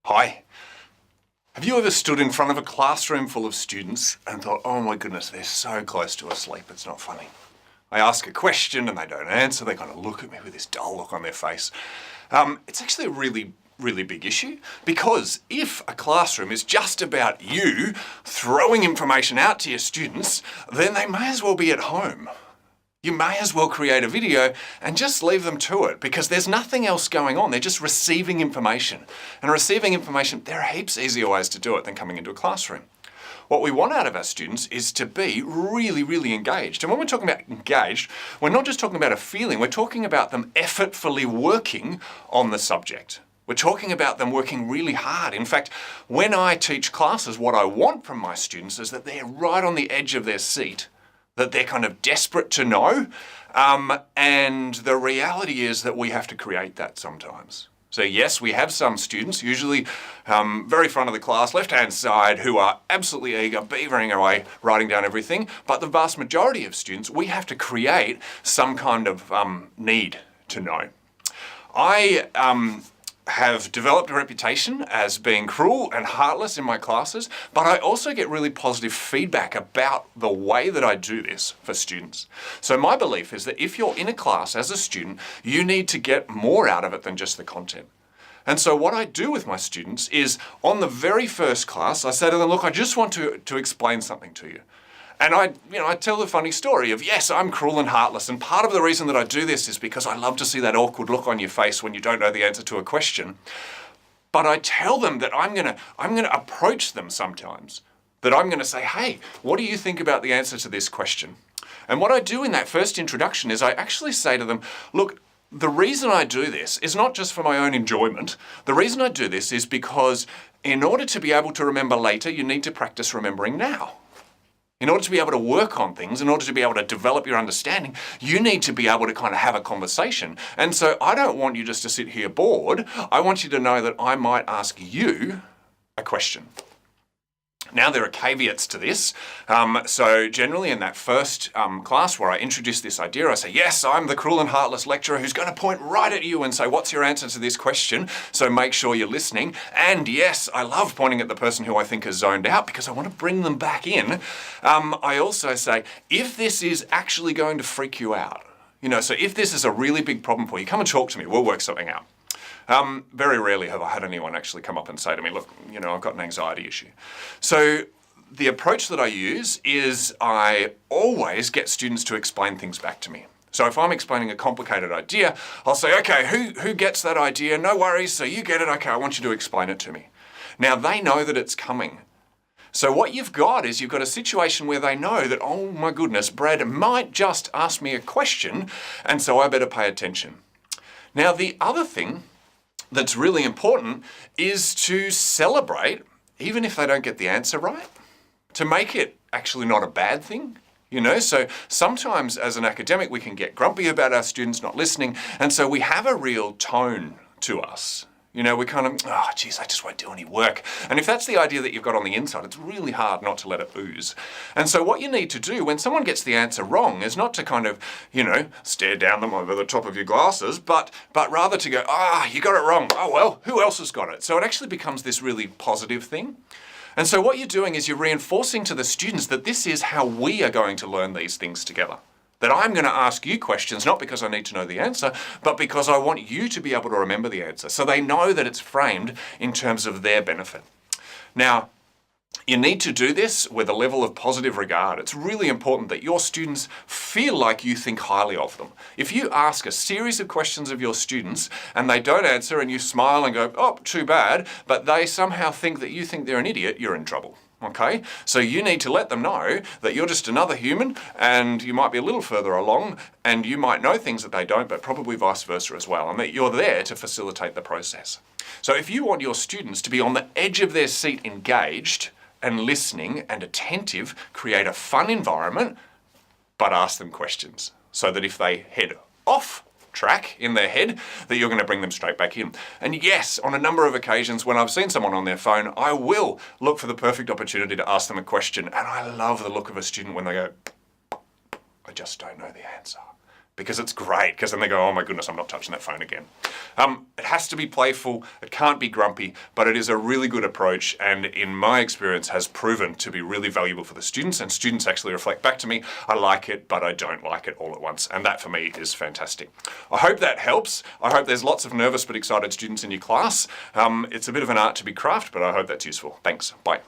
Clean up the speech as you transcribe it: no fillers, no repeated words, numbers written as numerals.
Hi. Have you ever stood in front of a classroom full of students and thought, oh my goodness, they're so close to asleep, it's not funny. I ask a question and they don't answer, they kind of look at me with this dull look on their face. It's actually a really big issue, because if a classroom is just about you throwing information out to your students, then they may as well be at home. You may as well create a video and just leave them to it, because there's nothing else going on. They're just receiving information. And receiving information, there are heaps easier ways to do it than coming into a classroom. What we want out of our students is to be really engaged. And when we're talking about engaged, we're not just talking about a feeling, we're talking about them effortfully working on the subject. We're talking about them working really hard. In fact, when I teach classes, what I want from my students is that they're right on the edge of their seat, that they're kind of desperate to know, and the reality is that we have to create that sometimes. So yes, we have some students, usually very front of the class, left-hand side, who are absolutely eager, beavering away, writing down everything, but the vast majority of students, we have to create some kind of need to know. I have developed a reputation as being cruel and heartless in my classes, but I also get really positive feedback about the way that I do this for students. So my belief is that if you're in a class as a student, you need to get more out of it than just the content. And so what I do with my students is, on the very first class, I say to them, look, I just want to explain something to you. And I tell the funny story of, yes, I'm cruel and heartless, and part of the reason that I do this is because I love to see that awkward look on your face when you don't know the answer to a question. But I tell them that I'm gonna approach them sometimes. That I'm gonna say, hey, what do you think about the answer to this question? And what I do in that first introduction is I actually say to them, look, the reason I do this is not just for my own enjoyment. The reason I do this is because in order to be able to remember later, you need to practice remembering now. In order to be able to work on things, in order to be able to develop your understanding, you need to be able to kind of have a conversation. And so I don't want you just to sit here bored. I want you to know that I might ask you a question. Now, there are caveats to this. So generally in that first class where I introduce this idea, I say, yes, I'm the cruel and heartless lecturer who's going to point right at you and say, what's your answer to this question? So make sure you're listening. And yes, I love pointing at the person who I think is zoned out because I want to bring them back in. I also say, if this is actually going to freak you out, so if this is a really big problem for you, come and talk to me, we'll work something out. Very rarely have I had anyone actually come up and say to me, look, I've got an anxiety issue. So the approach that I use is I always get students to explain things back to me. So if I'm explaining a complicated idea, I'll say, okay, who gets that idea? No worries, so you get it, okay, I want you to explain it to me. Now they know that it's coming. So what you've got is you've got a situation where they know that, oh my goodness, Brad might just ask me a question, and so I better pay attention. Now the other thing that's really important is to celebrate, even if they don't get the answer right, to make it actually not a bad thing. So sometimes as an academic, we can get grumpy about our students not listening. And so we have a real tone to us. We kind of, oh, geez, I just won't do any work. And if that's the idea that you've got on the inside, it's really hard not to let it ooze. And so what you need to do when someone gets the answer wrong is not to kind of, stare down them over the top of your glasses, but rather to go, you got it wrong. Oh, well, who else has got it? So it actually becomes this really positive thing. And so what you're doing is you're reinforcing to the students that this is how we are going to learn these things together. That I'm going to ask you questions, not because I need to know the answer, but because I want you to be able to remember the answer. So they know that it's framed in terms of their benefit. Now, you need to do this with a level of positive regard. It's really important that your students feel like you think highly of them. If you ask a series of questions of your students and they don't answer and you smile and go, oh, too bad, but they somehow think that you think they're an idiot, you're in trouble. Okay, so you need to let them know that you're just another human and you might be a little further along and you might know things that they don't, but probably vice versa as well, and that you're there to facilitate the process. So if you want your students to be on the edge of their seat engaged and listening and attentive, create a fun environment, but ask them questions so that if they head off track in their head, that you're going to bring them straight back in. And yes, on a number of occasions when I've seen someone on their phone, I will look for the perfect opportunity to ask them a question. And I love the look of a student when they go, I just don't know the answer. because it's great, because then they go, oh my goodness, I'm not touching that phone again. It has to be playful, it can't be grumpy, but it is a really good approach, and in my experience has proven to be really valuable for the students, and students actually reflect back to me, I like it, but I don't like it all at once, and that for me is fantastic. I hope that helps. I hope there's lots of nervous but excited students in your class. It's a bit of an art to be craft, but I hope that's useful. Thanks, bye.